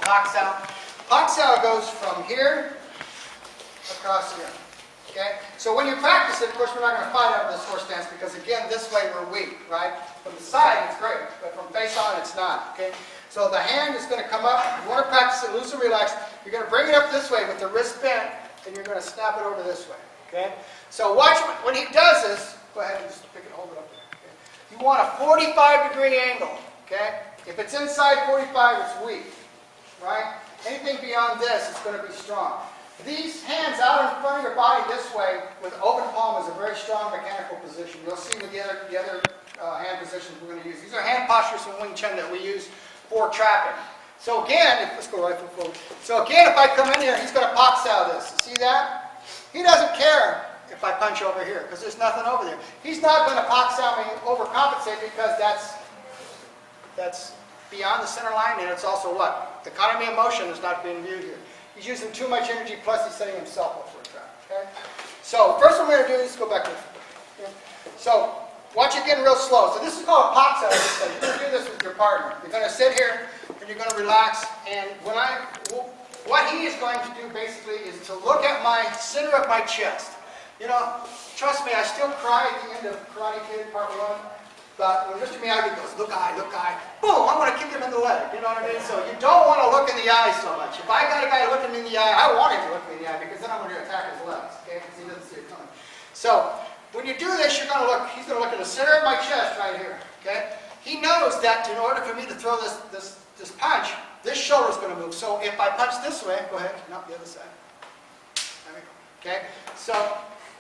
Pak Sao. Pak Sao goes from here across here. Okay? So when you practice it, of course, we're not going to fight out of this horse stance because, again, this way we're weak, right? From the side, it's great, but from face on, it's not. Okay? So the hand is going to come up. You want to practice it loose and relaxed. You're going to bring it up this way with the wrist bent, and you're going to snap it over this way. Okay? So watch when he does this. Go ahead and just pick it, hold it up there. Okay? You want a 45-degree angle. Okay? If it's inside 45, it's weak. Right? Anything beyond this is going to be strong. These hands out in front of your body this way with open palm is a very strong mechanical position. You'll see with the other hand positions we're going to use. These are hand postures from Wing Chun that we use for trapping. So again, let's go right foot forward. So again, if I come in here, he's going to Pak Sao this. You see that? He doesn't care if I punch over here because there's nothing over there. He's not going to Pak Sao me overcompensate because that's beyond the center line, and it's also what? The economy of motion is not being viewed here. He's using too much energy, plus he's setting himself up for a trap. Okay? So first what we're going to do is go back to okay? So watch it getting real slow. So this is called a Pak Sao. You're going to do this with your partner. You're going to sit here and you're going to relax. And what he is going to do basically is to look at my center of my chest. You know, trust me, I still cry at the end of Karate Kid Part 1. But when Mr. Miyagi goes, look eye, boom, I'm going to kick him in the leg. You know what I mean? So you don't want to look in the eye so much. If I got a guy looking me in the eye, I want him to look me in the eye because then I'm going to attack his legs, okay? Because he doesn't see it coming. So when you do this, you're going to look, he's going to look at the center of my chest right here, okay? He knows that in order for me to throw this punch, this shoulder is going to move. So if I punch this way, go ahead, not the other side. There we go, okay? So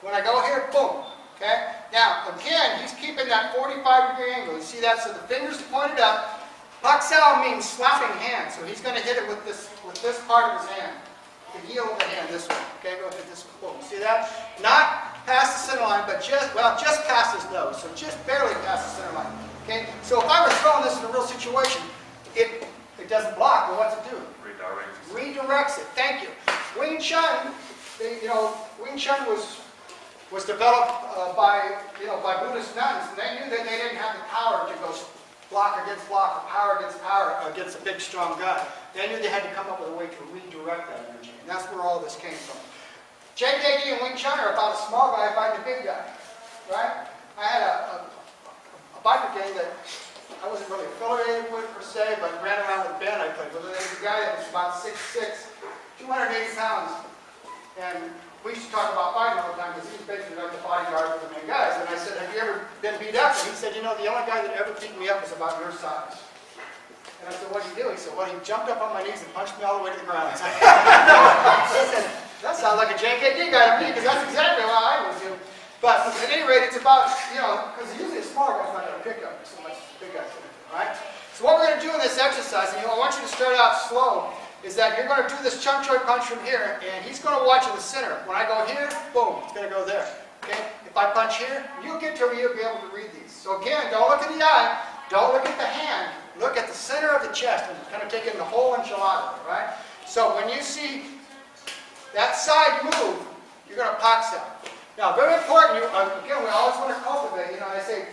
when I go here, boom. Okay? Now, again, he's keeping that 45-degree angle. You see that? So the fingers pointed up. Pak Sao means slapping hand. So he's going to hit it with this part of his hand. The heel of the hand this way. Okay? Go ahead this way. Boom. See that? Not past the center line, but just past his nose. So just barely past the center line. Okay? So if I were throwing this in a real situation, it doesn't block. Well, what's it do? Redirects it. Thank you. Wing Chun, Wing Chun was developed by Buddhist nuns, and they knew that they didn't have the power to go block against block, or power against power against a big, strong guy. They knew they had to come up with a way to redirect that energy, and that's where all this came from. JKD and Wing Chun are about a small guy fighting a big guy, right? I had a biker gang that I wasn't really affiliated with per se, but ran around with Ben I played with. There was a guy that was about 6'6", 280 pounds, and we used to talk about fighting all the time because he was basically like the bodyguard for the main guys. And I said, have you ever been beat up? And he said, you know, the only guy that ever beat me up was about your size. And I said, what did you do? He said, well, he jumped up on my knees and punched me all the way to the ground. I said, that sounds like a JKD guy to me because that's exactly how I was doing. But at any rate, it's about, because usually a smaller guy's not going to pick up so much as a big guy's going to do, right? So what we're going to do in this exercise, and I want you to start out slow, is that you're going to do this Chung Choi punch from here, and he's going to watch in the center. When I go here, boom, it's going to go there. Okay? If I punch here, you'll get to where you'll be able to read these. So again, don't look at the eye, don't look at the hand, look at the center of the chest, and kind of take in the whole enchilada, right? So when you see that side move, you're going to Pak Sao. Now, very important, again, we always want to cultivate, I say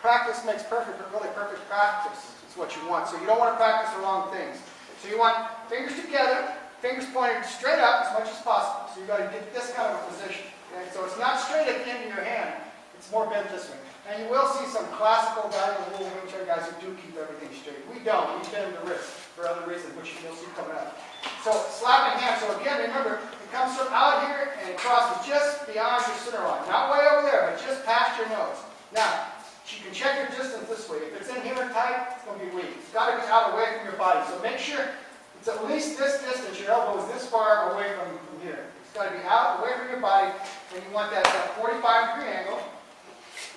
practice makes perfect, but really perfect practice is what you want. So you don't want to practice the wrong things. So you want fingers together, fingers pointed straight up as much as possible. So you've got to get this kind of a position. Okay? So it's not straight at the end of your hand. It's more bent this way. And you will see some classical valuable Wing Chun guys who do keep everything straight. We don't. We bend the wrist for other reasons, which you'll see coming up. So slapping hand. So again, remember, it comes from out here and it crosses just beyond your center line. Not way over there, but just past your nose. Now, you can check your distance this way. If it's in here and tight, it's going to be weak. It's got to be out away from your body. So make sure it's at least this distance. Your elbow is this far away from here. It's got to be out away from your body, and you want that 45-degree angle,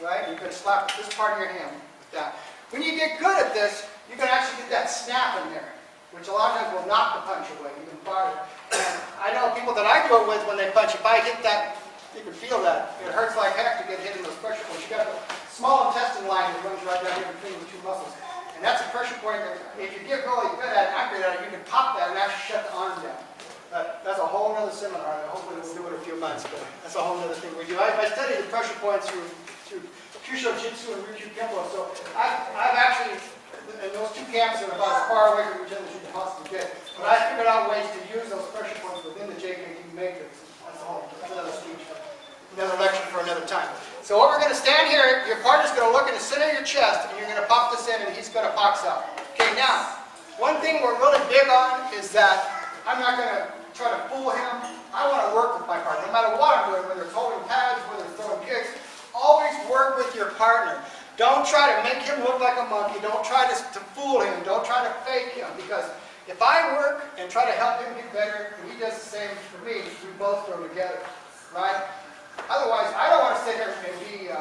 right? You're going to slap this part of your hand with that. When you get good at this, you can actually get that snap in there, which a lot of times will knock the punch away even farther. And I know people that I do it with when they punch. If I hit that, you can feel that. It hurts like heck to get hit in those pressure points. You got a small intestine line that runs right down here between the two muscles. And that's a pressure point that if you get really good at it, accurate at it, you can pop that and actually shut the arm down. That's a whole other seminar. Hopefully we'll do it in a few months, but that's a whole other thing we do. I study the pressure points through Kyusho Jitsu and Ryukyu Kempo, so I've actually and those two camps are about as far away from each other as you can possibly get. But I figured out ways to use those pressure points within the JKT matrix. That's all. That's another speech, another lecture for another time. So what we're going to stand here, your partner's going to look in the center of your chest, and you're going to pop this in, and he's going to Pak Sao. Okay, now, one thing we're really big on is that I'm not going to try to fool him. I want to work with my partner, no matter what I'm doing, whether it's holding pads, whether it's throwing kicks. Always work with your partner. Don't try to make him look like a monkey. Don't try to fool him. Don't try to fake him. Because if I work and try to help him get better, and he does the same for me, we both grow together, right? Otherwise, I don't want to sit here and be,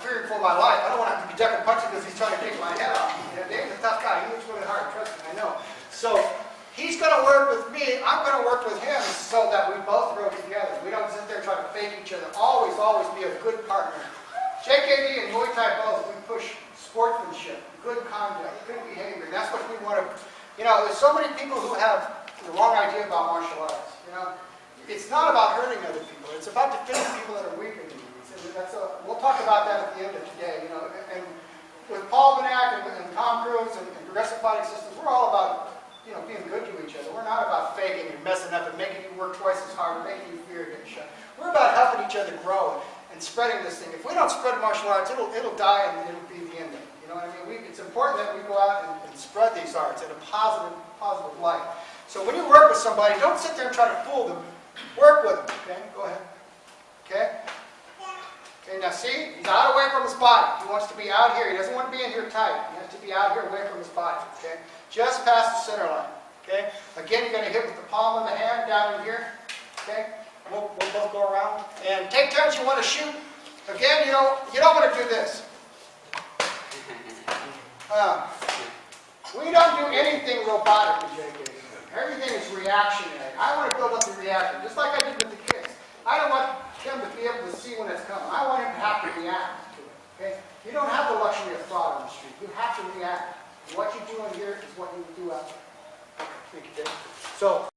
fearing for my life. I don't want to have to be ducking punches because he's trying to take my head off. Dave's a tough guy. He works really hard. Trust me, I know. So he's going to work with me. I'm going to work with him so that we both grow together. We don't sit there trying to fake each other. Always, always be a good partner. JKD and Muay Thai both, we push sportsmanship, good conduct, good behavior. That's what we want to. There's so many people who have the wrong idea about martial arts. It's not about hurting other people. It's about defending people that are weaker than you. We'll talk about that at the end of today. And with Paul Vinack and Tom Cruise and Progressive Fighting Systems, we're all about being good to each other. We're not about faking and messing up and making you work twice as hard and making you fear getting shot. We're about helping each other grow and spreading this thing. If we don't spread martial arts, it'll die and it'll be the end of it. You know what I mean? It's important that we go out and spread these arts in a positive light. So when you work with somebody, don't sit there and try to fool them. Work with them. Okay? Go ahead. Okay? Okay, now see? He's out away from his body. He wants to be out here. He doesn't want to be in here tight. He has to be out here away from his body. Okay? Just past the center line. Okay? Again, you're going to hit with the palm of the hand down in here. Okay? We'll both go around. And take turns you want to shoot. Again, you don't want to do this. We don't do anything robotic in JK. Everything is reactionary. I want to build up the reaction, just like I did with the kicks. I don't want him to be able to see when it's coming. I want him to have to react to it. Okay? You don't have the luxury of thought on the street. You have to react. What you do in here is what you do out there. Thank you, Dave. So